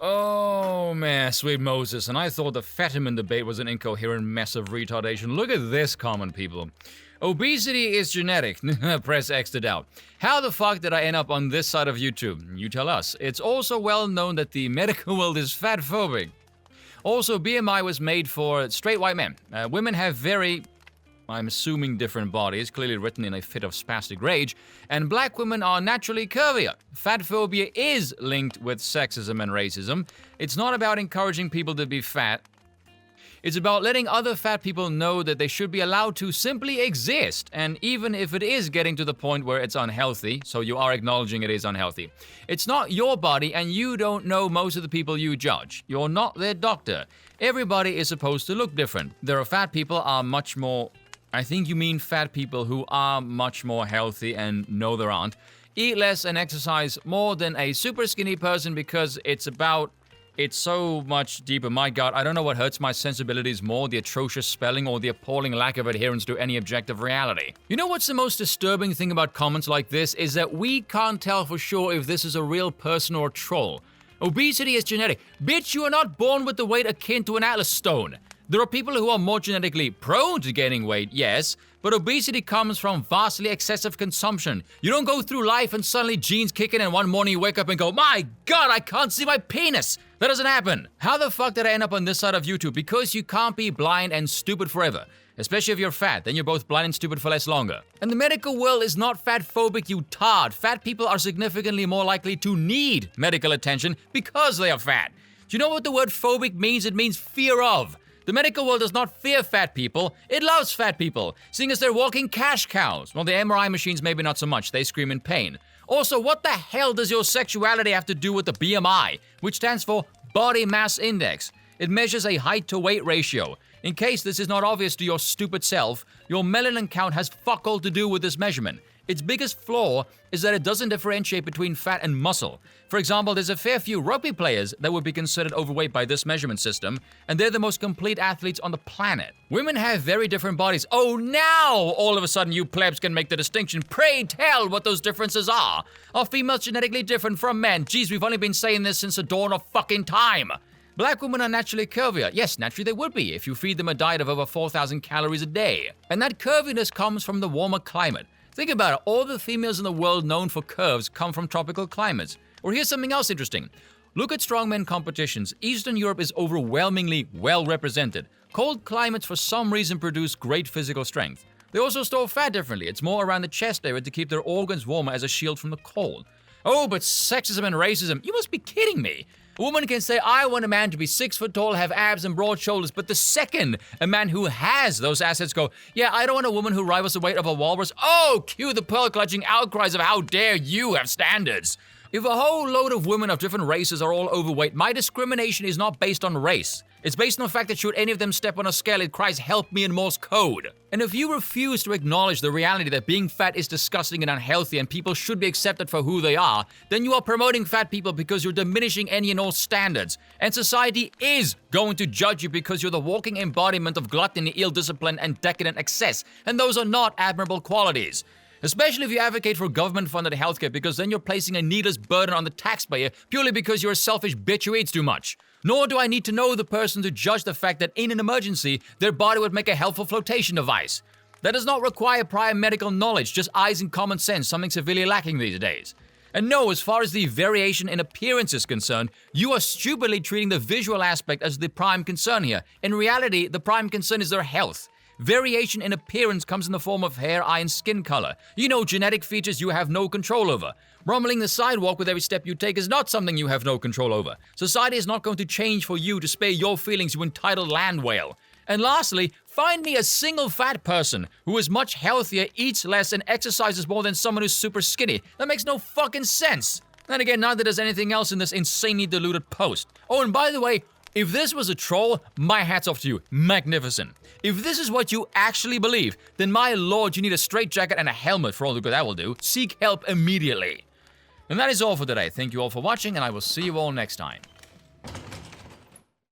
Oh man, sweet Moses, and I thought the Fetterman debate was an incoherent mess of retardation. Look at this comment, people. Obesity is genetic. Press X to doubt. How the fuck did I end up on this side of YouTube? You tell us. It's also well known that the medical world is fat-phobic. Also, BMI was made for straight white men. Women have very, I'm assuming, different bodies, clearly written in a fit of spastic rage, and black women are naturally curvier. Fat phobia is linked with sexism and racism. It's not about encouraging people to be fat. It's about letting other fat people know that they should be allowed to simply exist, and even if it is getting to the point where it's unhealthy, so you are acknowledging it is unhealthy. It's not your body, and you don't know most of the people you judge. You're not their doctor. Everybody is supposed to look different. There are fat people are much more... I think you mean fat people who are much more healthy and no there aren't. Eat less and exercise more than a super skinny person because it's so much deeper. My God, I don't know what hurts my sensibilities more, the atrocious spelling or the appalling lack of adherence to any objective reality. You know what's the most disturbing thing about comments like this is that we can't tell for sure if this is a real person or a troll. Obesity is genetic. Bitch, you are not born with the weight akin to an Atlas stone. There are people who are more genetically prone to gaining weight, yes, but obesity comes from vastly excessive consumption. You don't go through life and suddenly genes kick in and one morning you wake up and go, my God, I can't see my penis. That doesn't happen. How the fuck did I end up on this side of YouTube? Because you can't be blind and stupid forever. Especially if you're fat, then you're both blind and stupid for less longer. And the medical world is not fat-phobic, you tard. Fat people are significantly more likely to need medical attention because they are fat. Do you know what the word phobic means? It means fear of. The medical world does not fear fat people, it loves fat people, seeing as they're walking cash cows. Well, the MRI machines maybe not so much, they scream in pain. Also, what the hell does your sexuality have to do with the BMI, which stands for Body Mass Index? It measures a height to weight ratio. In case this is not obvious to your stupid self, your melanin count has fuck all to do with this measurement. Its biggest flaw is that it doesn't differentiate between fat and muscle. For example, there's a fair few rugby players that would be considered overweight by this measurement system, and they're the most complete athletes on the planet. Women have very different bodies. Oh, now all of a sudden you plebs can make the distinction. Pray tell what those differences are. Are females genetically different from men? Geez, we've only been saying this since the dawn of fucking time. Black women are naturally curvier. Yes, naturally they would be if you feed them a diet of over 4,000 calories a day. And that curviness comes from the warmer climate. Think about it, all the females in the world known for curves come from tropical climates. Or here's something else interesting. Look at strongman competitions. Eastern Europe is overwhelmingly well represented. Cold climates for some reason produce great physical strength. They also store fat differently. It's more around the chest area to keep their organs warmer as a shield from the cold. Oh, but sexism and racism, you must be kidding me. A woman can say, I want a man to be 6 foot tall, have abs and broad shoulders, but the second a man who has those assets go, yeah, I don't want a woman who rivals the weight of a walrus. Oh, cue the pearl-clutching outcries of how dare you have standards. If a whole load of women of different races are all overweight, my discrimination is not based on race. It's based on the fact that should any of them step on a scale, it cries help me in Morse code. And if you refuse to acknowledge the reality that being fat is disgusting and unhealthy and people should be accepted for who they are, then you are promoting fat people because you're diminishing any and all standards. And society is going to judge you because you're the walking embodiment of gluttony, ill discipline, and decadent excess. And those are not admirable qualities. Especially if you advocate for government-funded healthcare, because then you're placing a needless burden on the taxpayer purely because you're a selfish bitch who eats too much. Nor do I need to know the person to judge the fact that in an emergency, their body would make a helpful flotation device. That does not require prior medical knowledge, just eyes and common sense, something severely lacking these days. And no, as far as the variation in appearance is concerned, you are stupidly treating the visual aspect as the prime concern here. In reality, the prime concern is their health. Variation in appearance comes in the form of hair, eye, and skin color. You know, genetic features you have no control over. Rumbling the sidewalk with every step you take is not something you have no control over. Society is not going to change for you to spare your feelings, you entitled land whale. And lastly, find me a single fat person who is much healthier, eats less, and exercises more than someone who's super skinny. That makes no fucking sense. Then again, neither does anything else in this insanely diluted post. Oh, and by the way, if this was a troll, my hat's off to you. Magnificent. If this is what you actually believe, then my lord, you need a straitjacket and a helmet for all the good that will do. Seek help immediately. And that is all for today. Thank you all for watching, and I will see you all next time.